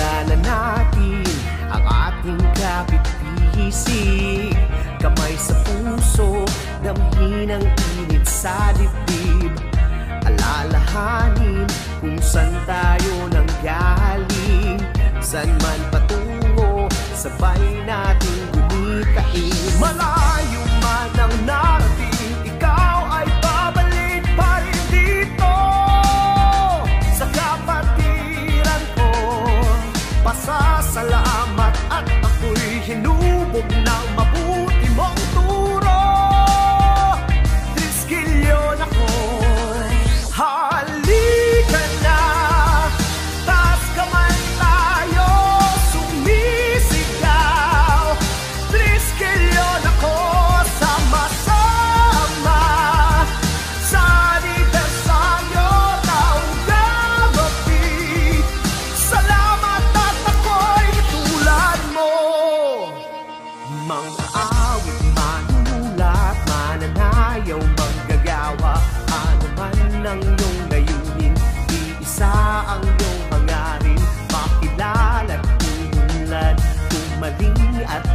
Simulan na natin ang ating kapit-bisig. Kamay sa puso, damhin ang init sa dibdib. Alalahanin kung saan tayo nanggaling, saan man patungo, sabay nating gumitain. Malayo man ang narating, ikaw ay babalik pa rin dito sa kapatiran ko. Pasasalamat at ako'y hinubog ng mabuti mong turo. Triskilyon ako, halika na, taas kamay tayo, sumisigaw. Triskilyon ako, sama-sama sa anibersaryo ng gabi. Salamat at ako'y tulad mo. Mga awit, manunulat, mananayaw, manggagawa, ano man ang iyong layunin, iisa ang iyong hangarin, makilala at tulad, tumaling at